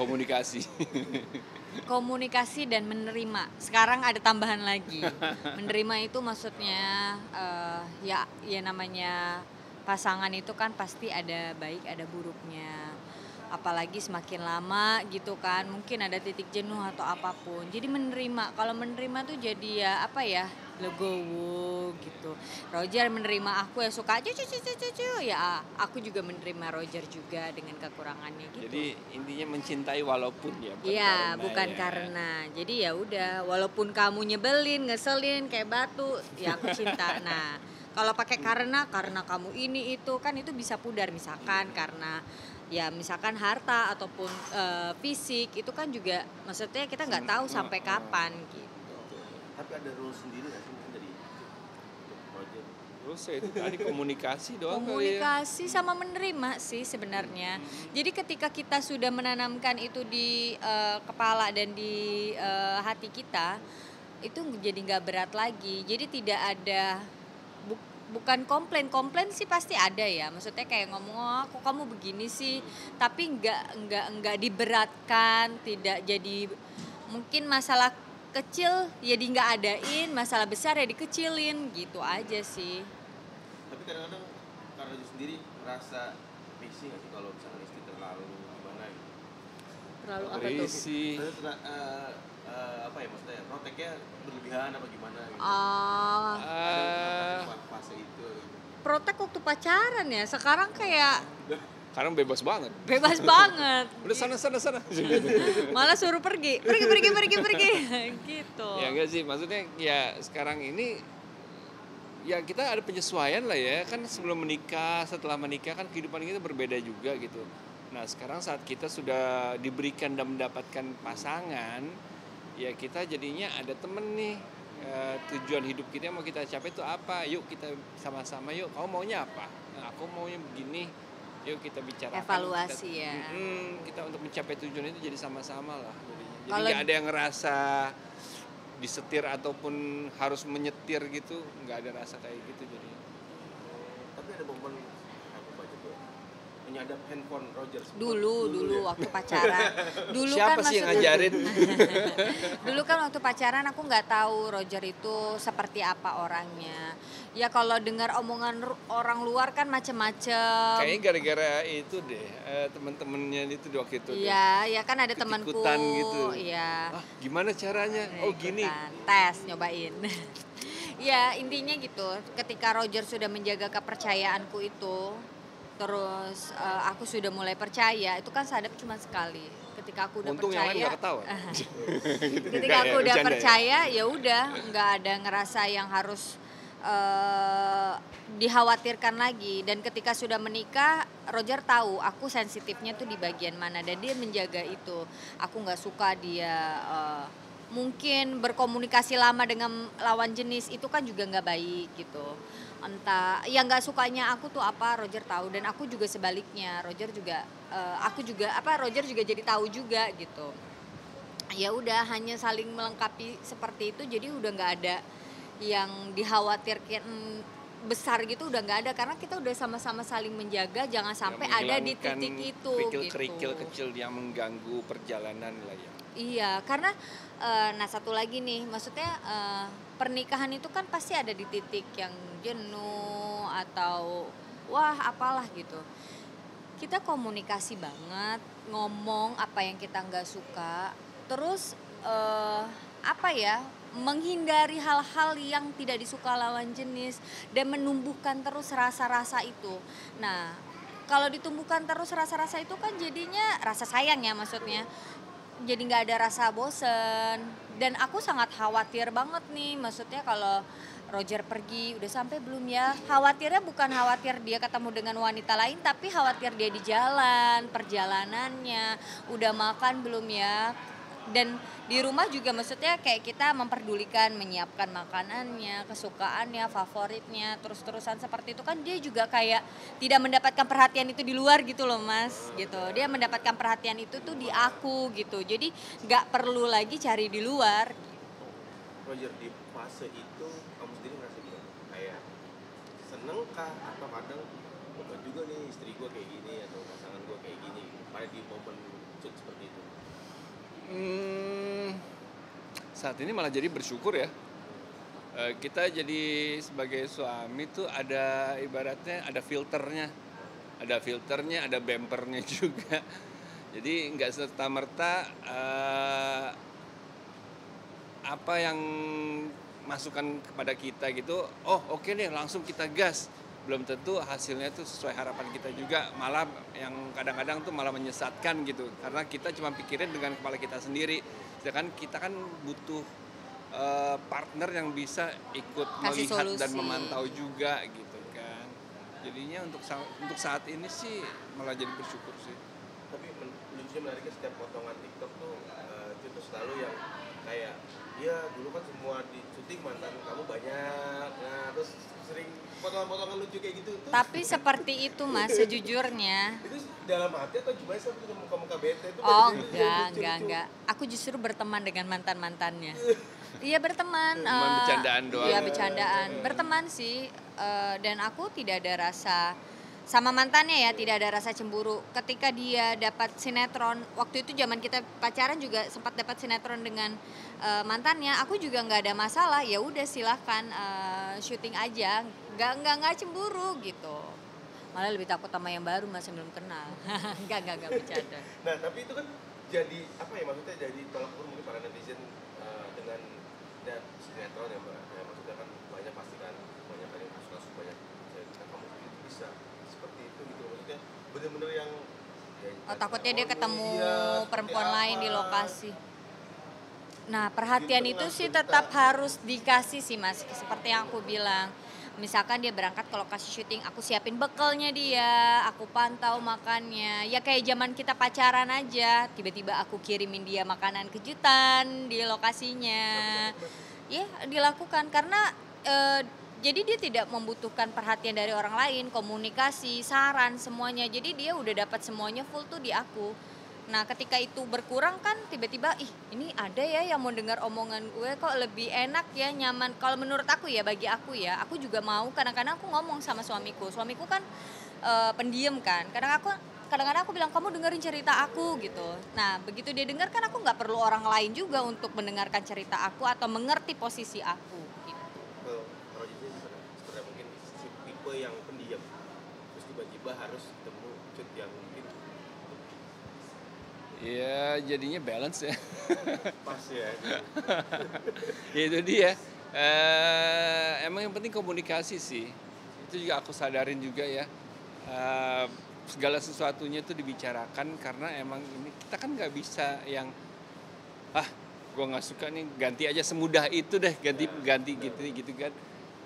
Komunikasi. Komunikasi dan menerima. Sekarang ada tambahan lagi. Menerima itu maksudnya ya namanya pasangan itu kan pasti ada baik ada buruknya. Apalagi semakin lama gitu kan, mungkin ada titik jenuh atau apapun. Jadi menerima. Kalau menerima tuh jadi ya apa ya? Legowo gitu. Roger menerima aku ya suka cucu ya aku juga menerima Roger juga dengan kekurangannya gitu. Jadi intinya mencintai walaupun ya. Iya, bukan karena. Jadi ya udah, walaupun kamu nyebelin, ngeselin kayak batu, ya aku cinta. Nah, kalau pakai karena kamu ini itu kan itu bisa pudar misalkan karena ya misalkan harta ataupun fisik itu kan juga maksudnya kita nggak tahu sampai kapan gitu. Tapi ada rule sendiri nggak sih mungkin dari project? Terus itu tadi komunikasi doang Komunikasi sama menerima sih sebenarnya. Jadi ketika kita sudah menanamkan itu di kepala dan di hati kita, itu jadi nggak berat lagi. Jadi tidak ada bukan komplain sih pasti ada ya. Maksudnya kayak ngomong, oh, kok kamu begini sih, tapi nggak diberatkan, tidak jadi mungkin masalah kecil ya nggak adain, masalah besar ya dikecilin gitu aja sih. Tapi kadang-kadang karena dia sendiri merasa risih nggak sih kalau misalkan istri terlalu gimana gitu? Terlalu apa tuh? Risih. Apa ya maksudnya proteknya berlebihan apa gimana gitu? Fase itu. Protek waktu pacaran ya, sekarang kayak Sekarang bebas banget. bebas banget. Udah sana. Malah suruh pergi gitu. Ya enggak sih, maksudnya ya sekarang ini ya kita ada penyesuaian lah ya, kan sebelum menikah, setelah menikah kan kehidupan kita berbeda juga gitu. Nah sekarang saat kita sudah diberikan dan mendapatkan pasangan, ya kita jadinya ada temen nih, tujuan hidup kita yang mau kita capai itu apa, yuk kita sama-sama yuk, kamu maunya apa, nah, aku maunya begini, yuk kita bicarakan. Evaluasi ya. Kita untuk mencapai tujuan itu jadi sama-sama lah. Jadi Kalau nggak ada yang ngerasa disetir ataupun harus menyetir gitu, nggak ada rasa kayak gitu jadi. Tapi ada momen aku baca tuh menyadap handphone Roger dulu waktu pacaran. Dulu Siapa kan sih yang maksudnya- ngajarin? Dulu kan waktu pacaran aku nggak tahu Roger itu seperti apa orangnya. Ya kalau dengar omongan orang luar kan macem-macem. Kayaknya gara-gara itu deh, teman-temannya itu waktu itu. Iya, ya kan ada temanku. Ikut-ikutan gitu. Iya. Ah, gimana caranya? Oh gini. Tes, nyobain. Ya intinya gitu. Ketika Roger sudah menjaga kepercayaanku itu, terus aku sudah mulai percaya. Itu kan sadap cuma sekali. Ketika aku udah Untung percaya. yang lain nggak ketawa. Ketika aku udah percaya, ya udah, nggak ada ngerasa yang harus dikhawatirkan lagi. Dan ketika sudah menikah, Roger tahu aku sensitifnya tuh di bagian mana dan dia menjaga itu. Aku nggak suka dia mungkin berkomunikasi lama dengan lawan jenis, itu kan juga nggak baik gitu. Entah yang nggak sukanya aku tuh apa, Roger tahu, dan aku juga sebaliknya. Roger juga Roger juga jadi tahu juga gitu. Ya udah, hanya saling melengkapi seperti itu, jadi udah nggak ada yang dikhawatirkan besar gitu, udah nggak ada, karena kita udah sama-sama saling menjaga jangan sampai ada di titik itu kerikil-kerikil gitu. kecil yang mengganggu perjalanan lah ya. Iya, karena nah satu lagi nih, maksudnya pernikahan itu kan pasti ada di titik yang jenuh atau wah apalah gitu. Kita komunikasi banget, ngomong apa yang kita nggak suka, terus menghindari hal-hal yang tidak disuka lawan jenis dan menumbuhkan terus rasa-rasa itu. Nah, kalau ditumbuhkan terus rasa-rasa itu kan jadinya rasa sayang ya maksudnya. Jadi nggak ada rasa bosen. Dan aku sangat khawatir banget nih, maksudnya kalau Roger pergi, udah sampai belum ya? Khawatirnya bukan khawatir dia ketemu dengan wanita lain, tapi khawatir dia di jalan, perjalanannya, udah makan belum ya? Dan di rumah juga maksudnya kayak kita memperdulikan, menyiapkan makanannya, kesukaannya, favoritnya, terus-terusan seperti itu kan dia juga kayak tidak mendapatkan perhatian itu di luar gitu loh mas, gitu. Dia mendapatkan perhatian itu tuh di aku gitu, jadi nggak perlu lagi cari di luar. Roger, di fase itu kamu sendiri ngerasa gimana? Kayak seneng kah atau kadang juga nih istri gue kayak gini atau pasangan gue kayak gini pada di momen shoot seperti itu? saat ini malah jadi bersyukur ya. Kita jadi sebagai suami tuh ada ibaratnya ada filternya. Ada filternya, ada bempernya juga. Jadi nggak serta-merta apa yang masukan kepada kita gitu, oh oke deh langsung kita gas. Belum tentu hasilnya tuh sesuai harapan kita juga, malah yang kadang-kadang tuh malah menyesatkan gitu. Karena kita cuma pikirin dengan kepala kita sendiri. Sedangkan kita kan butuh partner yang bisa ikut Kasih melihat dan solusi. memantau juga gitu kan. Jadinya untuk saat ini sih malah jadi bersyukur sih. Tapi lucunya menariknya setiap potongan TikTok tuh itu tuh selalu yang kayak iya dulu kan semua di syuting mantan kamu banyak, nah terus sering potongan-potongan lucu kayak gitu tuh. Tapi seperti itu Mas, sejujurnya. Itu dalam hati atau gimana sih itu muka-muka bete itu? Oh lucu-lucu. enggak. Aku justru berteman dengan mantan-mantannya. Iya berteman. Cuman bercandaan doang. Iya bercandaan. Berteman sih. Dan aku tidak ada rasa sama mantannya ya, tidak ada rasa cemburu. Ketika dia dapat sinetron, waktu itu zaman kita pacaran juga sempat dapat sinetron dengan mantannya. Aku juga nggak ada masalah. Ya udah silahkan syuting aja. Nggak cemburu gitu. Malah lebih takut sama yang baru masih belum kenal. Enggak bercanda. Nah tapi itu kan jadi apa ya, maksudnya jadi tolak ukur mungkin para netizen dengan dan sinetron ya mbak, ya, maksudnya kan banyak pasti kan banyak kan yang kasus-kasus banyak saya kamu bisa seperti itu gitu, maksudnya bener-bener yang ya, Oh, takutnya dia ketemu iya, seperti perempuan apa. lain di lokasi. Nah, perhatian Di itu tengah sih berita. tetap harus dikasih sih Mas, seperti yang aku bilang. Misalkan dia berangkat ke lokasi syuting, aku siapin bekalnya dia, aku pantau makannya. Ya kayak zaman kita pacaran aja, tiba-tiba aku kirimin dia makanan kejutan di lokasinya. Ya, dilakukan karena jadi dia tidak membutuhkan perhatian dari orang lain, komunikasi, saran, semuanya. Jadi dia udah dapat semuanya full tuh di aku. Nah, ketika itu berkurang kan tiba-tiba, ih ini ada ya yang mau dengar omongan gue kok lebih enak ya, nyaman. Kalau menurut aku ya, bagi aku ya, aku juga mau kadang-kadang aku ngomong sama suamiku. Suamiku kan pendiam kan. Kadang-kadang aku bilang kamu dengerin cerita aku gitu. Nah, begitu dia dengar kan aku nggak perlu orang lain juga untuk mendengarkan cerita aku atau mengerti posisi aku gitu. Kalau Roger ini sebenarnya mungkin tipe yang pendiam, terus tiba-tiba harus ketemu cut yang mungkin Ya jadinya balance ya. pas ya. Ya itu dia. Emang yang penting komunikasi sih. Itu juga aku sadarin juga ya. Segala sesuatunya itu dibicarakan karena emang ini kita kan nggak bisa yang gue nggak suka nih ganti aja semudah itu deh ganti gitu kan.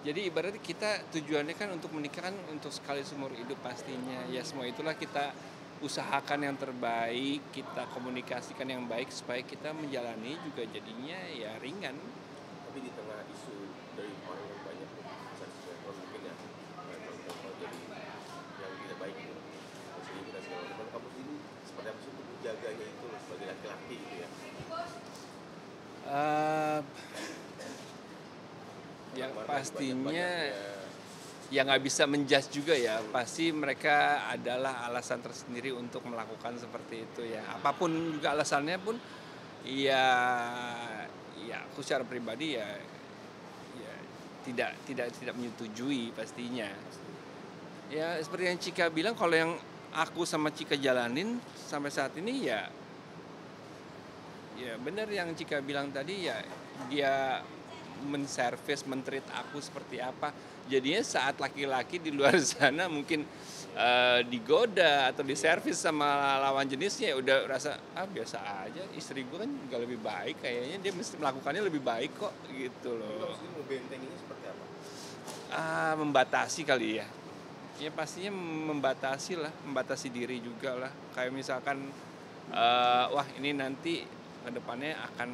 Jadi ibaratnya kita tujuannya kan untuk menikah kan untuk sekali seumur hidup pastinya. Ya semua itulah kita usahakan yang terbaik, kita komunikasikan yang baik supaya kita menjalani juga jadinya ya ringan. Tapi di tengah isu dari orang yang banyak sinetron mungkin ya jadi yang tidak baik gitu, selingkuh dan segala macam, kamu ini seperti apa sih untuk menjaganya itu loh, sebagai laki-laki gitu ya? Ya Keluarga pastinya banyak-banyaknya. ya nggak bisa menjudge juga ya, pasti mereka adalah alasan tersendiri untuk melakukan seperti itu ya, apapun juga alasannya pun ya aku secara pribadi ya tidak menyetujui pastinya. Ya seperti yang Cika bilang, kalau yang aku sama Cika jalanin sampai saat ini ya benar yang Cika bilang tadi, ya dia menservis, mentreat aku seperti apa. Jadinya saat laki-laki di luar sana mungkin digoda atau diservis sama lawan jenisnya, ya udah rasa biasa aja, istri gue kan juga lebih baik, kayaknya dia mesti melakukannya lebih baik kok gitu loh. Maksudnya membentenginya seperti apa? Membatasi kali ya. Ya pastinya membatasi diri juga lah. Kayak misalkan wah ini nanti kedepannya akan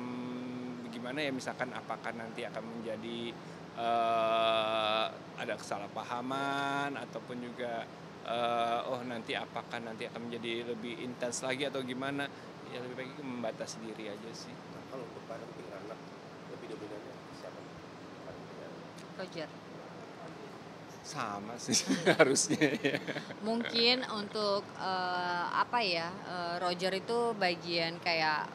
gimana ya, misalkan apakah nanti akan menjadi ada kesalahpahaman ataupun juga nanti apakah nanti akan menjadi lebih intens lagi atau gimana, ya lebih baik membatasi diri aja sih. Nah, kalau untuk parenting anak lebih dominannya siapa? Roger. Sama sih harusnya ya. Mungkin untuk Roger itu bagian kayak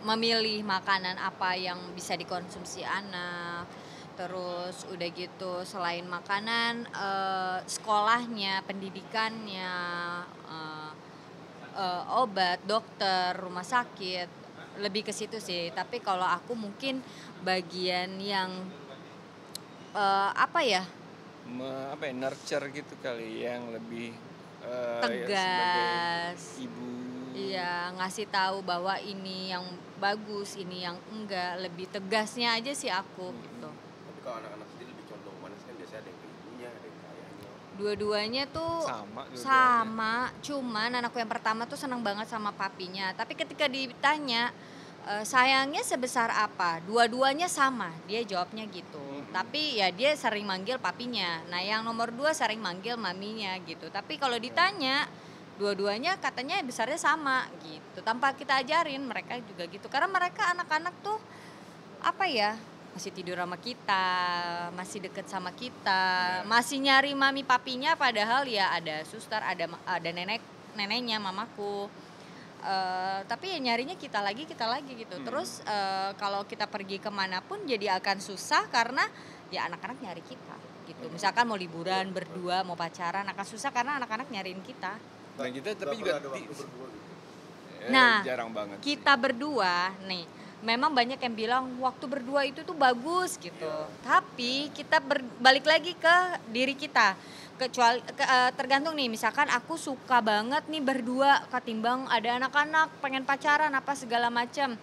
memilih makanan apa yang bisa dikonsumsi anak. Terus udah gitu selain makanan, sekolahnya, pendidikannya, eh, obat, dokter, rumah sakit, lebih ke situ sih. Tapi kalau aku mungkin bagian yang apa ya, Apa ya, nurture gitu kali yang lebih ya sebagai tegas. ibu. Iya, ngasih tahu bahwa ini yang bagus, ini yang enggak, lebih tegasnya aja sih aku gitu. Tapi kalau anak-anak sendiri lebih condong mana sih, kan biasanya ada yang ke ibunya, ada yang ke ayahnya. Dua-duanya tuh Sama dua-duanya. sama, cuman anakku yang pertama tuh seneng banget sama papinya. Tapi ketika ditanya sayangnya sebesar apa, dua-duanya sama, dia jawabnya gitu. Tapi ya dia sering manggil papinya. Nah yang nomor 2 sering manggil maminya gitu. Tapi kalau ditanya dua-duanya katanya besarnya sama gitu. Tanpa kita ajarin mereka juga gitu. Karena mereka anak-anak tuh apa ya, masih tidur sama kita, masih deket sama kita, masih nyari mami papinya, padahal ya ada suster, ada neneknya mamaku. Tapi ya nyarinya kita lagi gitu. Terus kalau kita pergi kemanapun jadi akan susah karena ya anak-anak nyari kita gitu. Misalkan mau liburan berdua, mau pacaran akan susah karena anak-anak nyariin kita. Dan kita Nggak tapi juga pernah ada waktu berdua gitu. Nah, jarang banget sih. Kita berdua nih memang banyak yang bilang waktu berdua itu tuh bagus gitu. Tapi kita balik lagi ke diri kita. Kecuali tergantung nih, misalkan aku suka banget nih berdua ketimbang ada anak-anak, pengen pacaran apa segala macam.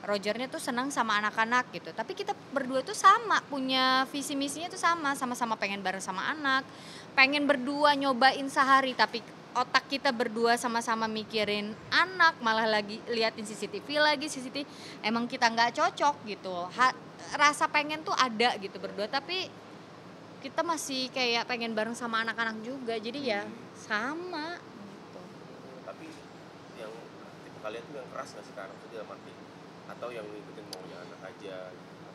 Rogernya tuh senang sama anak-anak gitu. Tapi kita berdua tuh sama, punya visi misinya tuh sama-sama pengen bareng sama anak. Pengen berdua nyobain sehari tapi otak kita berdua sama-sama mikirin anak, malah lagi liatin CCTV emang kita nggak cocok gitu. Rasa pengen tuh ada gitu berdua, tapi kita masih kayak pengen bareng sama anak-anak juga, jadi ya sama gitu. Tapi yang tipe kalian tuh yang keras nggak sekarang tuh dalam arti, atau yang ngikutin maunya anak aja?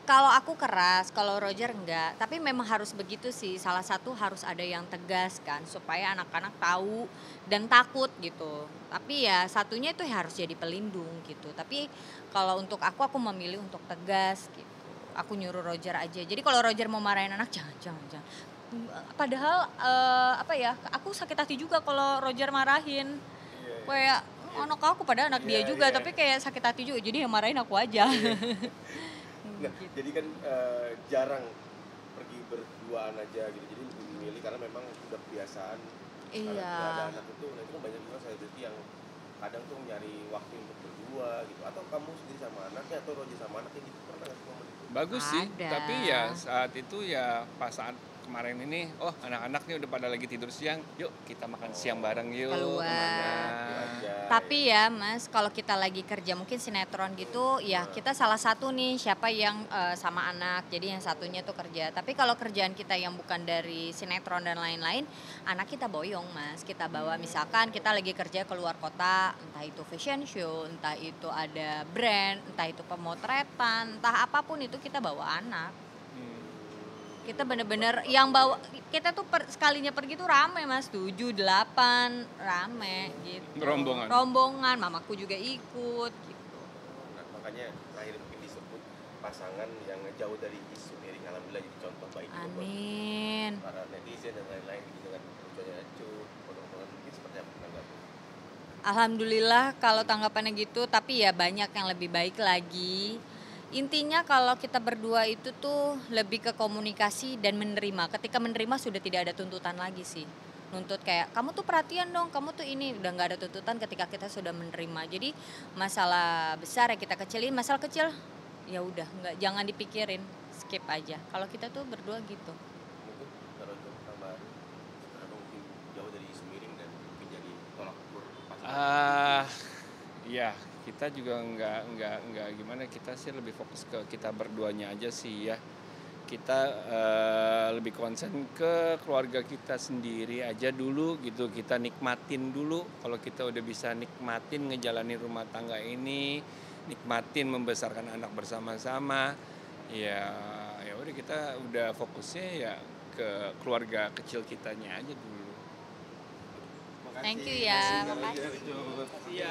Kalau aku keras, kalau Roger enggak. Tapi memang harus begitu sih. Salah satu harus ada yang tegas kan, supaya anak-anak tahu dan takut gitu. Tapi ya satunya itu harus jadi pelindung gitu. Tapi kalau untuk aku memilih untuk tegas gitu. Aku nyuruh Roger aja. Jadi kalau Roger mau marahin anak, jangan. Padahal apa ya, aku sakit hati juga kalau Roger marahin. Kayak anak aku pada anak dia juga, tapi kayak sakit hati juga. Jadi yang marahin aku aja. Nah, jadi kan jarang pergi berduaan aja gitu, jadi lebih memilih karena memang udah kebiasaan. Karena udah ada anak itu, nah itu kan banyak juga selebriti yang kadang tuh nyari waktu untuk berdua gitu, atau kamu sendiri sama anaknya atau Roger sama anaknya gitu, pernah nggak sih momen itu? Bagus sih, Ada. tapi ya saat itu ya pas saat kemarin ini, oh anak-anak nih udah pada lagi tidur siang, yuk kita makan siang bareng yuk. Keluar. kemana. Tapi ya Mas, kalau kita lagi kerja mungkin sinetron gitu, ya kita salah satu nih siapa yang sama anak, jadi yang satunya tuh kerja. Tapi kalau kerjaan kita yang bukan dari sinetron dan lain-lain, anak kita boyong Mas. Kita bawa misalkan kita lagi kerja keluar kota, entah itu fashion show, entah itu ada brand, entah itu pemotretan, entah apapun itu kita bawa anak. Kita bener-bener yang bawa, kita tuh sekalinya pergi tuh rame Mas, 7, 8, rame gitu. Rombongan, mamaku juga ikut gitu. Nah, makanya terakhir mungkin disebut pasangan yang jauh dari isu miring, alhamdulillah jadi contoh baik juga buat Amin. para netizen dan lain-lain gitu, dengan lucunya Acu, foto-fotoan mungkin seperti apa menanggapi? Alhamdulillah kalau tanggapannya gitu, tapi ya banyak yang lebih baik lagi. Intinya kalau kita berdua itu tuh lebih ke komunikasi dan menerima. Ketika menerima sudah tidak ada tuntutan lagi sih. Nuntut kayak kamu tuh perhatian dong, kamu tuh ini, udah nggak ada tuntutan ketika kita sudah menerima. Jadi masalah besar ya kita kecilin, masalah kecil ya udah nggak, jangan dipikirin, skip aja. Kalau kita tuh berdua gitu. Mungkin kalau untuk tambahan, karena mungkin jauh dari isu miring dan mungkin jadi tolak ukur pasangan. Ya kita juga nggak gimana, kita sih lebih fokus ke kita berduanya aja sih ya. Kita lebih konsen ke keluarga kita sendiri aja dulu gitu, kita nikmatin dulu. Kalau kita udah bisa nikmatin ngejalanin rumah tangga ini, nikmatin membesarkan anak bersama-sama, ya udah kita udah fokusnya ya ke keluarga kecil kitanya aja dulu. Thank you ya, makasih. Iya.